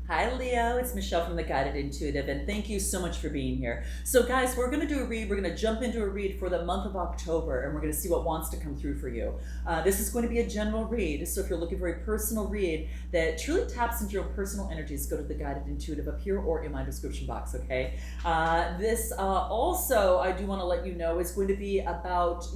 Hi Leo, it's Michelle from The Guided Intuitive, and thank you so much for being here. So guys, we're going to do a read. We're going to jump into a read for the month of October, and we're going to see what wants to come through for you. This is going to be a general read, so if you're looking for a personal read that truly taps into your personal energies, go to The Guided Intuitive up here or in my description box, okay? This also, I do want to let you know, is going to be about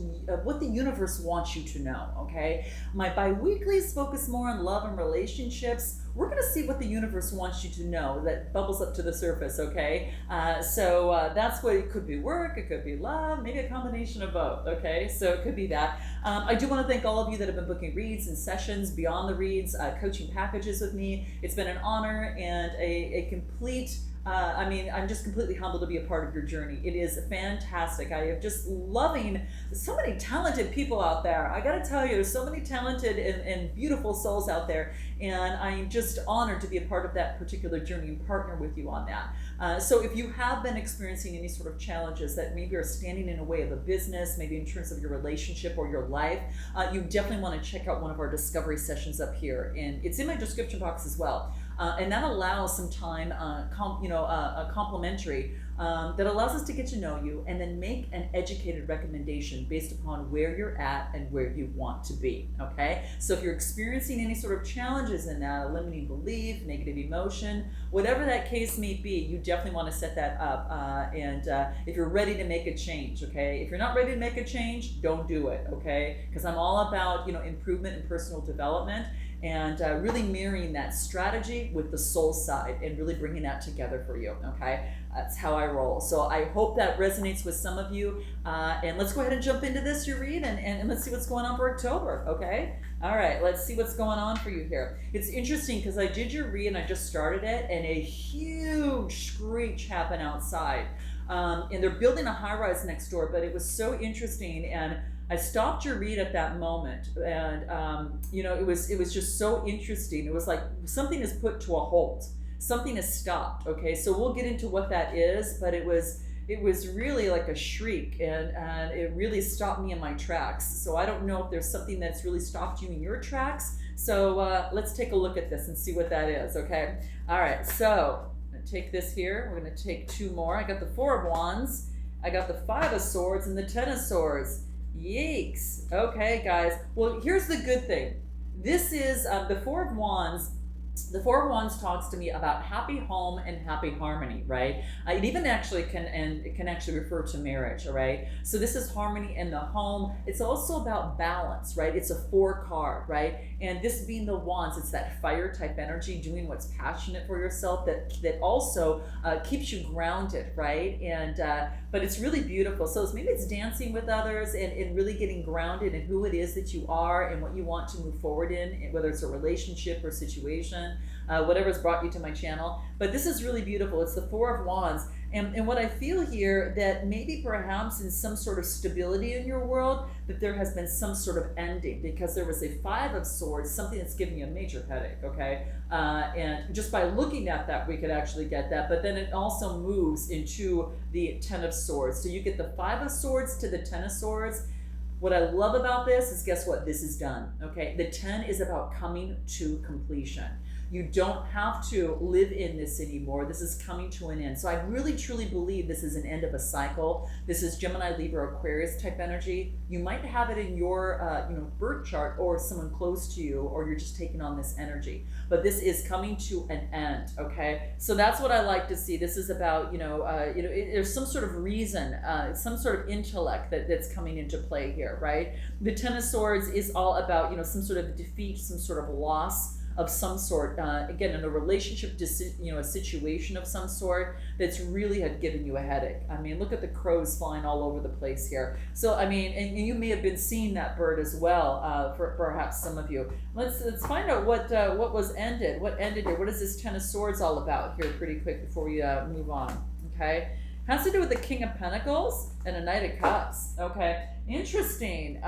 what the universe wants you to know, okay? My bi-weeklies focus more on love and relationships. We're going to see what the universe wants you to know that bubbles up to the surface, okay? So that's what it could be: work, it could be love, maybe a combination of both, okay? So it could be that. I do want to thank all of you that have been booking reads and sessions beyond the reads, coaching packages with me. It's been an honor and a complete I'm just completely humbled to be a part of your journey. It is fantastic. I am just loving so many talented people out there. I got to tell you, there's so many talented and beautiful souls out there, and I'm just honored to be a part of that particular journey and partner with you on that. So if you have been experiencing any sort of challenges that maybe are standing in the way of a business, maybe in terms of your relationship or your life, you definitely want to check out one of our discovery sessions up here, and it's in my description box as well. And that allows some time, complimentary, that allows us to get to know you and then make an educated recommendation based upon where you're at and where you want to be, okay? So if you're experiencing any sort of challenges in that, a limiting belief, negative emotion, whatever that case may be, you definitely want to set that up. And if you're ready to make a change, okay? If you're not ready to make a change, don't do it, okay? Because I'm all about, improvement and personal development, and really mirroring that strategy with the soul side and really bringing that together for you, okay? That's how I roll. So I hope that resonates with some of you. And let's go ahead and jump into this, your read, and let's see what's going on for October, okay? All right, let's see what's going on for you here. It's interesting because I did your read and I just started it, and a huge screech happened outside. And they're building a high-rise next door, but it was so interesting, and I stopped your read at that moment, and it was just so interesting. It was like something is put to a halt, something is stopped. Okay, so we'll get into what that is, but it was really like a shriek, and it really stopped me in my tracks. So I don't know if there's something that's really stopped you in your tracks. So let's take a look at this and see what that is. Okay, all right. So I'm gonna take this here. We're gonna take two more. I got the Four of Wands, I got the Five of Swords, and the Ten of Swords. Yeeks. Okay, guys. Well, here's the good thing. This is the Four of Wands. The Four of Wands talks to me about happy home and happy harmony, right? It even actually can actually refer to marriage, all right? So this is harmony in the home. It's also about balance, right? It's a four card, right? And this being the Wands, it's that fire type energy, doing what's passionate for yourself, that also keeps you grounded, right? And but it's really beautiful. So maybe it's dancing with others and really getting grounded in who it is that you are and what you want to move forward in, whether it's a relationship or situation, whatever's brought you to my channel. But this is really beautiful. It's the Four of Wands. And what I feel here, that maybe perhaps in some sort of stability in your world, that there has been some sort of ending, because there was a Five of Swords, something that's giving you a major headache, okay? And just by looking at that, we could actually get that. But then it also moves into the Ten of Swords. So you get the Five of Swords to the Ten of Swords. What I love about this is, guess what? This is done, okay? The 10 is about coming to completion. You don't have to live in this anymore. This is coming to an end. So I really truly believe this is an end of a cycle. This is Gemini, Libra, Aquarius type energy. You might have it in your birth chart, or someone close to you, or you're just taking on this energy. But this is coming to an end, okay? So that's what I like to see. This is about, there's some sort of reason, some sort of intellect that's coming into play here, right? The Ten of Swords is all about, some sort of defeat, some sort of loss of some sort, again, in a relationship, a situation of some sort that's really had given you a headache. I mean, look at the crows flying all over the place here. So, I mean, and you may have been seeing that bird as well, for perhaps some of you. Let's find out what was ended. What ended here? What is this Ten of Swords all about here, pretty quick before we move on, okay? Has to do with the King of Pentacles and a Knight of Cups. Okay, interesting.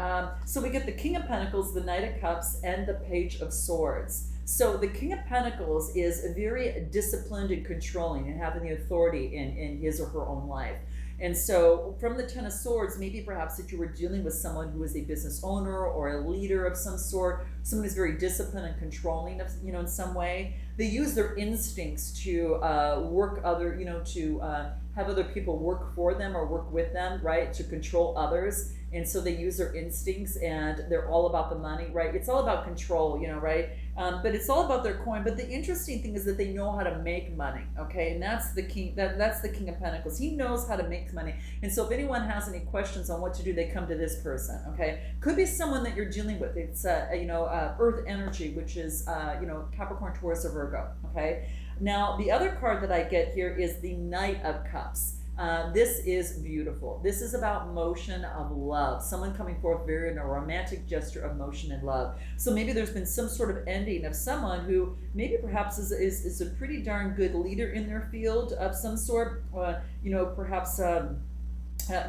So we get the King of Pentacles, the Knight of Cups, and the Page of Swords. So the King of Pentacles is very disciplined and controlling and having the authority in his or her own life. And so from the Ten of Swords, maybe perhaps that you were dealing with someone who is a business owner or a leader of some sort, someone who's very disciplined and controlling of, in some way. They use their instincts to have other people work for them or work with them, right? To control others. And so they use their instincts, and they're all about the money, right? It's all about control, right? But it's all about their coin. But the interesting thing is that they know how to make money, okay? And that's the king. That's the King of Pentacles. He knows how to make money. And so if anyone has any questions on what to do, they come to this person, okay? Could be someone that you're dealing with. It's Earth energy, which is Capricorn, Taurus, or Virgo, okay? Now the other card that I get here is the Knight of Cups. This is beautiful. This is about motion of love. Someone coming forth very in a romantic gesture of motion and love. So maybe there's been some sort of ending of someone who maybe perhaps is a pretty darn good leader in their field of some sort. Perhaps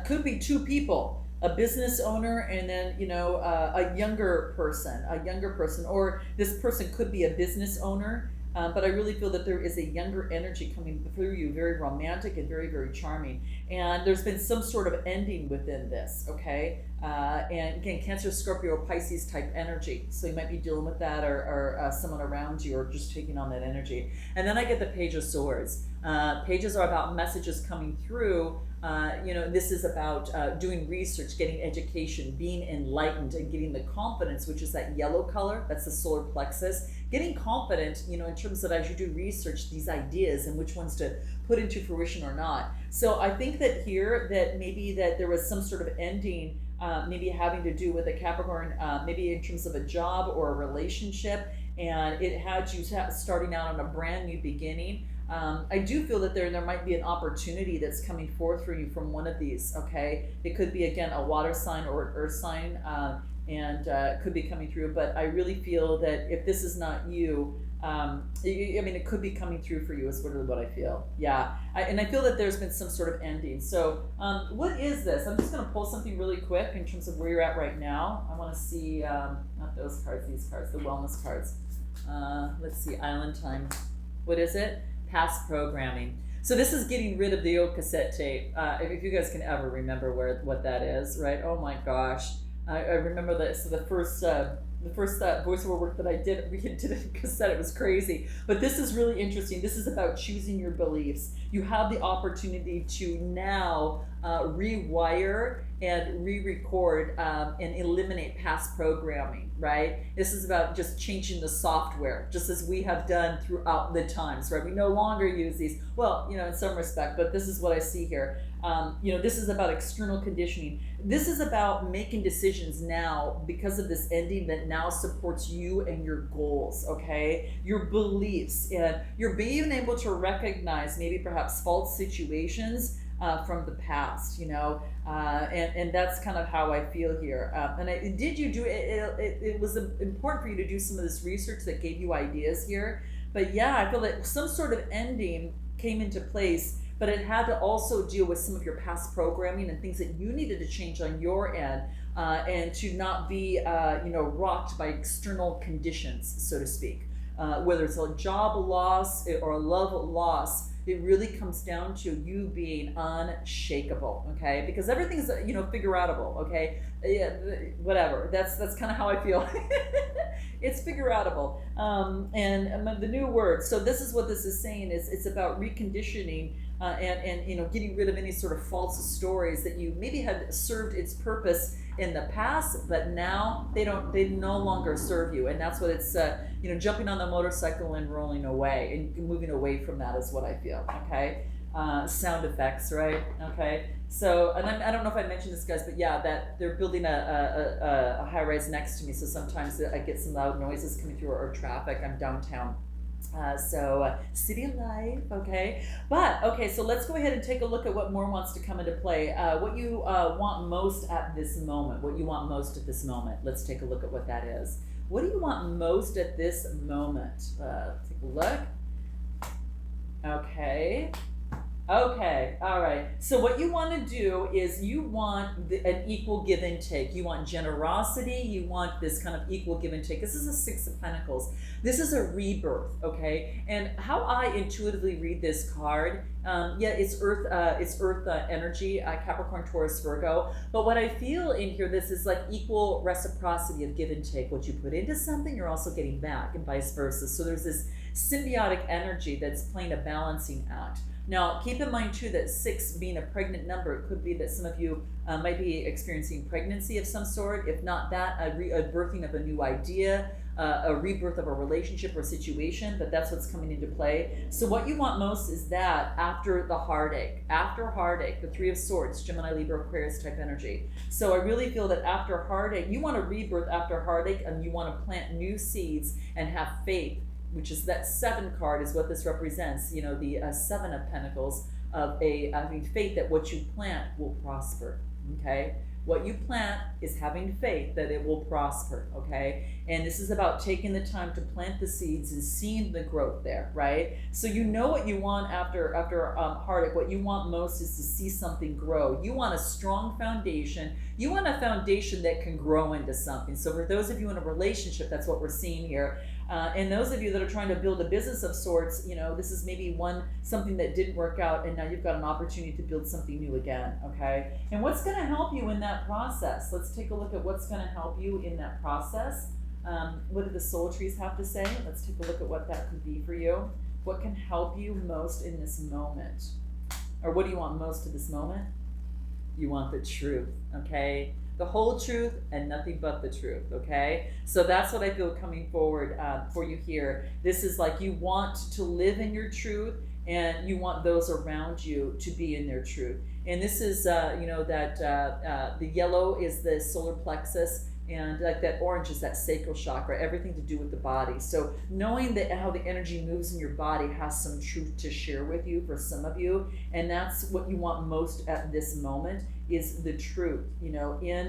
could be two people. A business owner and then a younger person, or this person could be a business owner. But I really feel that there is a younger energy coming through you, very romantic and very, very charming. And there's been some sort of ending within this, okay? And again, Cancer, Scorpio, Pisces type energy. So you might be dealing with that, or someone around you, or just taking on that energy. And then I get the Page of Swords. Pages are about messages coming through. This is about doing research, getting education, being enlightened, and getting the confidence, which is that yellow color. That's the solar plexus. Getting confident, in terms of as you do research, these ideas and which ones to put into fruition or not. So I think that here that maybe that there was some sort of ending, maybe having to do with a Capricorn, maybe in terms of a job or a relationship, and it had you starting out on a brand new beginning. I do feel that there might be an opportunity that's coming forth for you from one of these, okay? It could be, again, a water sign or an earth sign, and could be coming through. But I really feel that if this is not you, it could be coming through for you is really what I feel. Yeah, and I feel that there's been some sort of ending. So what is this? I'm just going to pull something really quick in terms of where you're at right now. I want to see, not those cards, these cards, the wellness cards. Let's see, Island Time. What is it? Past programming. So this is getting rid of the old cassette tape. If you guys can ever remember what that is, right? Oh my gosh. I remember that. So the first voiceover work that I did, we did a cassette. It was crazy. But this is really interesting. This is about choosing your beliefs. You have the opportunity to now rewire and re-record and eliminate past programming, right? This is about just changing the software, just as we have done throughout the times, right? We no longer use these, well, in some respect, but this is what I see here. This is about external conditioning. This is about making decisions now because of this ending that now supports you and your goals, okay? Your beliefs, and you're being able to recognize maybe perhaps false situations from the past, and that's kind of how I feel here. It was important for you to do some of this research that gave you ideas here. But yeah, I feel that some sort of ending came into place, but it had to also deal with some of your past programming and things that you needed to change on your end, and to not be, rocked by external conditions, so to speak. Whether it's a job loss or a love loss, it really comes down to you being unshakable, okay? Because everything's, figure-outable, okay? Yeah, whatever. That's kind of how I feel. It's figure-outable. And the new word. So this is what this is saying. It's about reconditioning and getting rid of any sort of false stories that you maybe had served its purpose in the past, but now they no longer serve you. And that's what it's jumping on the motorcycle and rolling away and moving away from that is what I feel. Okay. Sound effects, right? Okay. So, and I don't know if I mentioned this, guys, but yeah, that they're building a high rise next to me, so sometimes I get some loud noises coming through or traffic. I'm downtown. City life, okay? But, okay, so let's go ahead and take a look at what more wants to come into play. What you want most at this moment. What you want most at this moment. Let's take a look at what that is. What do you want most at this moment? Take a look. Okay. Okay, all right. So what you want to do is you want an equal give and take. You want generosity. You want this kind of equal give and take. This is a Six of Pentacles. This is a rebirth, okay? And how I intuitively read this card, yeah, it's Earth energy, Capricorn, Taurus, Virgo. But what I feel in here, this is like equal reciprocity of give and take. What you put into something, you're also getting back, and vice versa. So there's this symbiotic energy that's playing a balancing act. Now, keep in mind too that 6 being a pregnant number, it could be that some of you might be experiencing pregnancy of some sort. If not that, a birthing of a new idea, a rebirth of a relationship or situation, but that's what's coming into play. So what you want most is that after the heartache, the Three of Swords, Gemini, Libra, Aquarius type energy. So I really feel that after heartache, you want to rebirth after heartache, and you want to plant new seeds and have faith, which is that 7 card is what this represents, you know, the 7 of Pentacles, of having faith that what you plant will prosper, okay? What you plant is having faith that it will prosper, okay? And this is about taking the time to plant the seeds and seeing the growth there, right? So you know what you want after heartache. What you want most is to see something grow. You want a strong foundation. You want a foundation that can grow into something. So for those of you in a relationship, that's what we're seeing here. And those of you that are trying to build a business of sorts, you know, this is maybe something that didn't work out, and now you've got an opportunity to build something new again, okay? And what's going to help you in that process? Let's take a look at what's going to help you in that process. What do the soul trees have to say? Let's take a look at what that could be for you. What can help you most in this moment? Or what do you want most in this moment? You want the truth, okay? The whole truth and nothing but the truth, okay? So that's what I feel coming forward for you here. This is like you want to live in your truth, and you want those around you to be in their truth. And this is, you know, that the yellow is the solar plexus, and like that orange is that sacral chakra, everything to do with the body. So knowing that how the energy moves in your body has some truth to share with you for some of you, and that's what you want most at this moment, is the truth, you know, in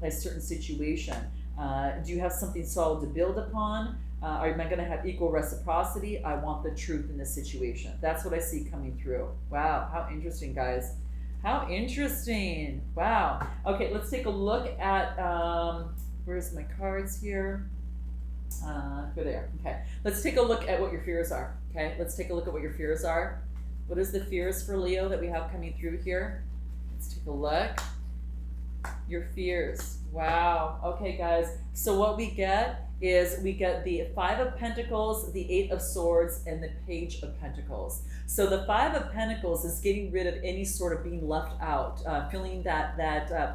a certain situation. Do you have something solid to build upon? Am I going to have equal reciprocity? I want the truth in this situation. That's what I see coming through. Wow, how interesting, guys. How interesting. Wow. Okay, let's take a look at, where's my cards here? Here they are. Okay, let's take a look at what your fears are. Okay, let's take a look at what your fears are. What is the fears for Leo that we have coming through here? Let's take a look. Your fears. Wow. Okay, guys. So what we get is we get the 5 of Pentacles, the 8 of Swords, and the Page of Pentacles. So the 5 of Pentacles is getting rid of any sort of being left out, feeling that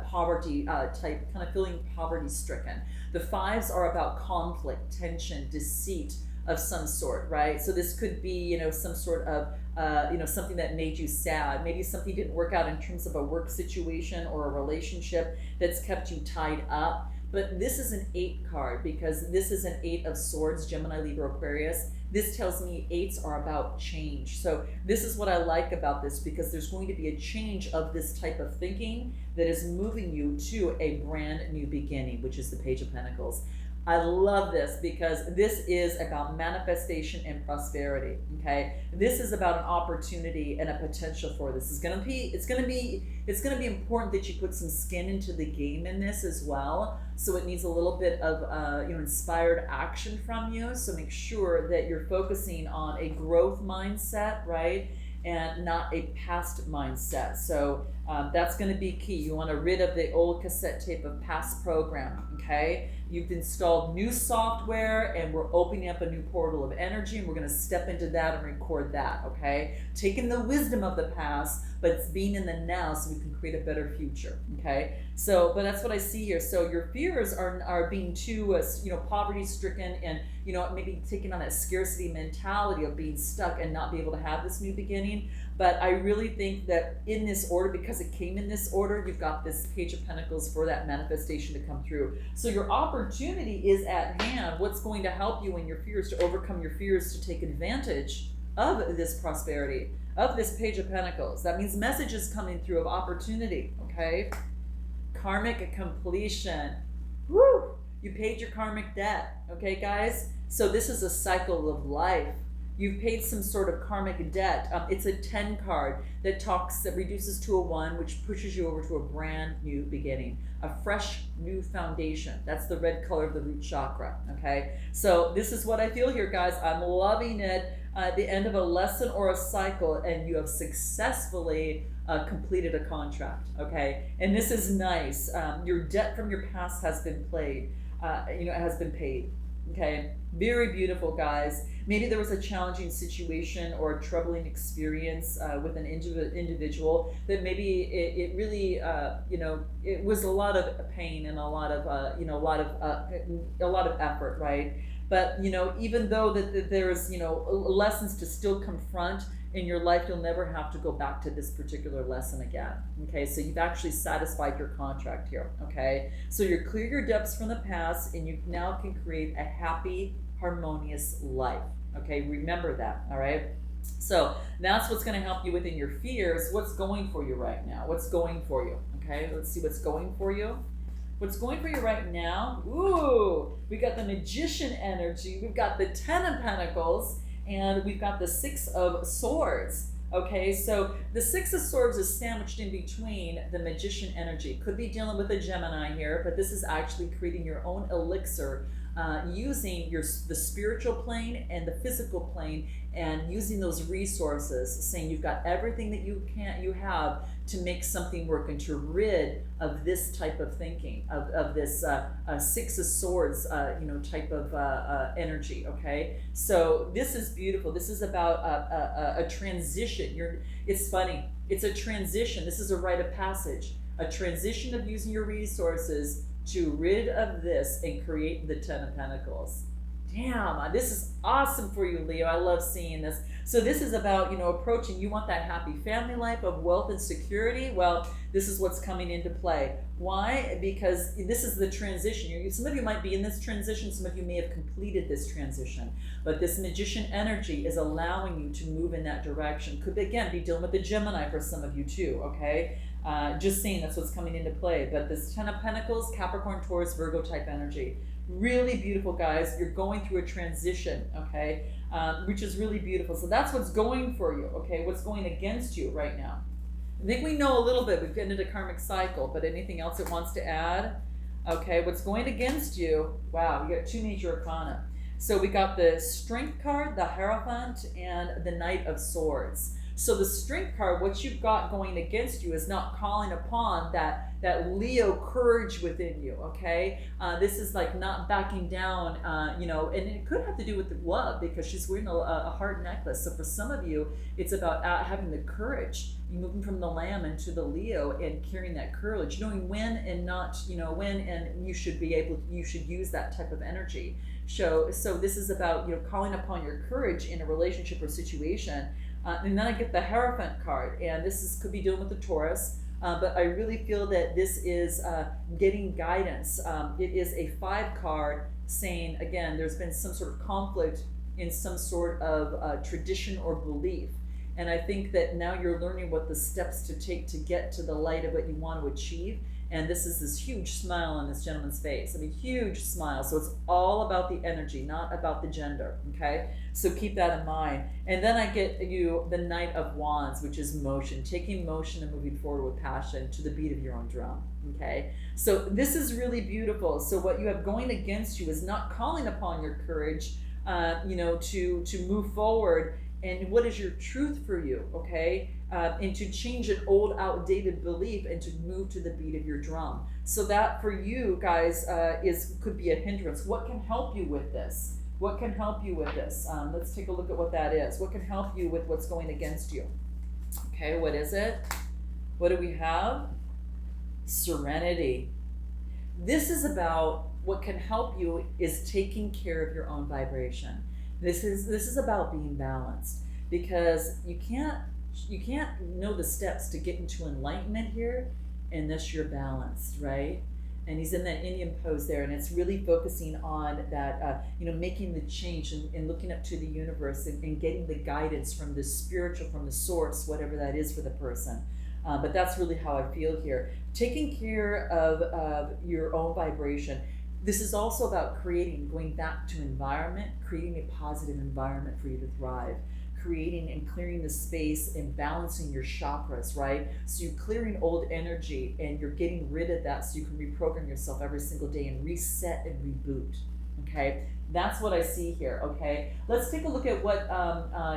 poverty type, kind of feeling poverty stricken. The 5s are about conflict, tension, deceit of some sort, right? So this could be, you know, some sort of, you know, something that made you sad. Maybe something didn't work out in terms of a work situation or a relationship that's kept you tied up. But this is an 8 card because this is an 8 of Swords, Gemini, Libra, Aquarius. This tells me 8s are about change. So this is what I like about this, because there's going to be a change of this type of thinking that is moving you to a brand new beginning, which is the Page of Pentacles. I love this because this is about manifestation and prosperity, okay? This is about an opportunity and a potential for this. It's gonna be important that you put some skin into the game in this as well. So it needs a little bit of you know, inspired action from you. So make sure that you're focusing on a growth mindset, right? And not a past mindset. So that's going to be key. You want to rid of the old cassette tape of past programming, okay? You've installed new software, and we're opening up a new portal of energy, and we're going to step into that and record that, okay? Taking the wisdom of the past, but it's being in the now so we can create a better future, okay? So, but that's what I see here. So your fears are being too, you know, poverty stricken, and, you know, maybe taking on that scarcity mentality of being stuck and not be able to have this new beginning. But I really think that in this order, because it came in this order, you've got this Page of Pentacles for that manifestation to come through. So your opportunity is at hand. What's going to help you in your fears, to overcome your fears, to take advantage of this prosperity, of this Page of Pentacles? That means messages coming through of opportunity, okay? Karmic completion. Woo! You paid your karmic debt, okay, guys? So this is a cycle of life. you've paid some sort of karmic debt. It's a 10 card that reduces to a 1, which pushes you over to a brand new beginning, a fresh new foundation. That's the red color of the root chakra. Okay, so this is what I feel here, guys. I'm loving it. The end of a lesson or a cycle, and you have successfully completed a contract. Okay, and this is nice. Your debt from your past has been paid. Has been paid. Okay, very beautiful, guys. Maybe there was a challenging situation or a troubling experience with an individual that maybe it really, it was a lot of pain and a lot of, a lot of effort, right? But even though that there's lessons to still confront in your life, you'll never have to go back to this particular lesson again. Okay, so you've actually satisfied your contract here. Okay, so you clear your debts from the past, and you now can create a happy, harmonious life. Okay, remember that. All right. So that's what's going to help you within your fears. What's going for you right now? What's going for you? Okay, let's see what's going for you. What's going for you right now? Ooh, we got the Magician energy. We've got the 10 of Pentacles. And we've got the 6 of Swords. Okay, so the 6 of Swords is sandwiched in between the Magician energy. Could be dealing with a Gemini here, but this is actually creating your own elixir, using the spiritual plane and the physical plane, and using those resources, saying you've got everything that you have to make something work and to rid of this type of thinking, of this 6 of Swords, type of energy. Okay, so this is beautiful. This is about a transition. It's funny. It's a transition. This is a rite of passage. A transition of using your resources to rid of this and create the 10 of Pentacles. Damn, this is awesome for you, Leo. I love seeing this. So this is about, approaching, you want that happy family life of wealth and security. Well, this is what's coming into play. Why? Because this is the transition. Some of you might be in this transition. Some of you may have completed this transition. But this Magician energy is allowing you to move in that direction. Could, again, be dealing with the Gemini for some of you too, okay? Just saying that's what's coming into play. But this 10 of Pentacles, Capricorn, Taurus, Virgo type energy. Really beautiful, guys. You're going through a transition, okay, which is really beautiful. So that's what's going for you, okay? What's going against you right now? I think we know a little bit. We've gotten into karmic cycle, but anything else it wants to add? Okay, what's going against you? Wow, we got 2 major arcana. So we got the Strength card, the Hierophant, and the Knight of Swords. So the Strength card, what you've got going against you is not calling upon that Leo courage within you, okay? This is like not backing down, and it could have to do with the love, because she's wearing a heart necklace. So for some of you, it's about having the courage. You're moving from the Lamb into the Leo and carrying that courage, knowing when and not, when and you should use that type of energy. So this is about, calling upon your courage in a relationship or situation. And then I get the Hierophant card, and could be dealing with the Taurus, but I really feel that this is getting guidance. It is a 5 card saying, again, there's been some sort of conflict in some sort of tradition or belief. And I think that now you're learning what the steps to take to get to the light of what you want to achieve. And this is this huge smile on this gentleman's face. I mean, huge smile. So it's all about the energy, not about the gender, okay? So keep that in mind. And then I get you the Knight of Wands, which is motion, taking motion and moving forward with passion to the beat of your own drum, okay? So this is really beautiful. So what you have going against you is not calling upon your courage, to move forward. And what is your truth for you, okay? And to change an old, outdated belief and to move to the beat of your drum. So that for you guys could be a hindrance. What can help you with this? What can help you with this? Let's take a look at what that is. What can help you with what's going against you? Okay, what is it? What do we have? Serenity. This is about what can help you is taking care of your own vibration. This is about being balanced, because you can't know the steps to get into enlightenment here unless you're balanced, right? And he's in that Indian pose there, and it's really focusing on that, making the change and looking up to the universe and getting the guidance from the spiritual, from the source, whatever that is for the person. But that's really how I feel here. Taking care of your own vibration. This is also about going back to environment, creating a positive environment for you to thrive, creating and clearing the space and balancing your chakras, right? So you're clearing old energy and you're getting rid of that so you can reprogram yourself every single day and reset and reboot. Okay, that's what I see here. Okay, let's take a look at what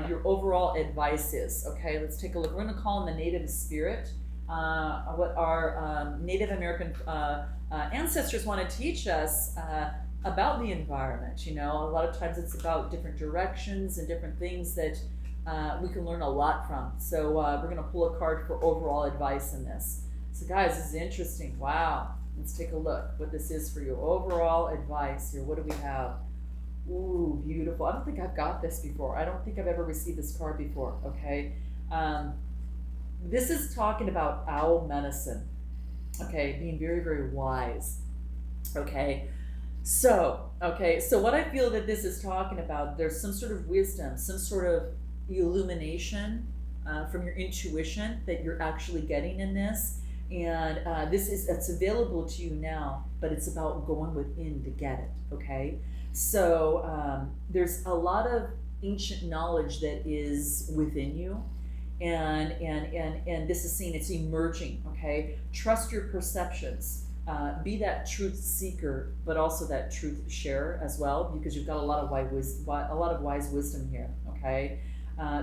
your overall advice is. Okay, let's take a look. We're going to call in the native spirit, what our Native American ancestors want to teach us about the environment. You know, a lot of times it's about different directions and different things that we can learn a lot from. So we're going to pull a card for overall advice in this. So guys, this is interesting. Wow. Let's take a look what this is for you. Overall advice here. What do we have? Ooh, beautiful. I don't think I've got this before. I don't think I've ever received this card before. Okay. This is talking about owl medicine. Okay, being very, very wise. Okay. So what I feel that this is talking about, there's some sort of wisdom, some sort of illumination from your intuition that you're actually getting in this. And it's available to you now, but it's about going within to get it. Okay, so there's a lot of ancient knowledge that is within you, and this is saying it's emerging. Okay, trust your perceptions. Be that truth seeker, but also that truth sharer as well, because you've got a lot of wise wisdom here. Okay,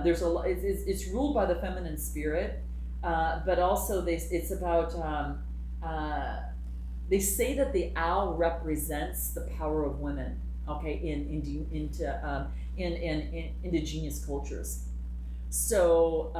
there's it's ruled by the feminine spirit. But also it's about they say that the owl represents the power of women. Okay, in indigenous cultures. So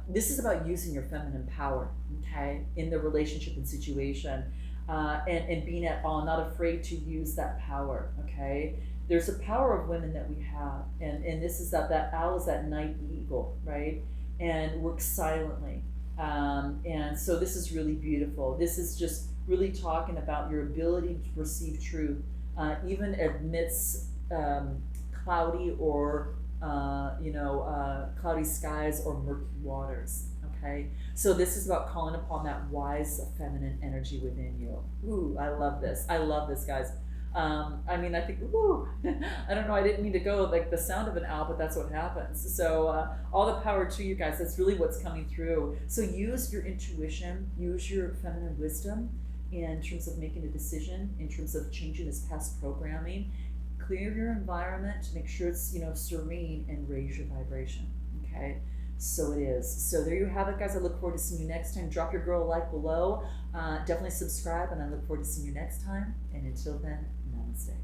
this is about using your feminine power. Okay, in the relationship and situation, and being at all not afraid to use that power. Okay, there's a power of women that we have, and this is that owl is that night eagle, right, and works silently. And so this is really beautiful. This is just really talking about your ability to perceive truth, even amidst cloudy or cloudy skies or murky waters. Okay, so this is about calling upon that wise feminine energy within you. Ooh, I love this. I love this, guys. I mean, I think, ooh, I don't know, I didn't mean to go like the sound of an owl, but that's what happens. So all the power to you guys. That's really what's coming through. So use your intuition, use your feminine wisdom in terms of making a decision, in terms of changing this past programming. Clear your environment to make sure it's, serene, and raise your vibration. Okay, so it is. So there you have it, guys. I look forward to seeing you next time. Drop your girl a like below. Definitely subscribe, and I look forward to seeing you next time. And until then, namaste.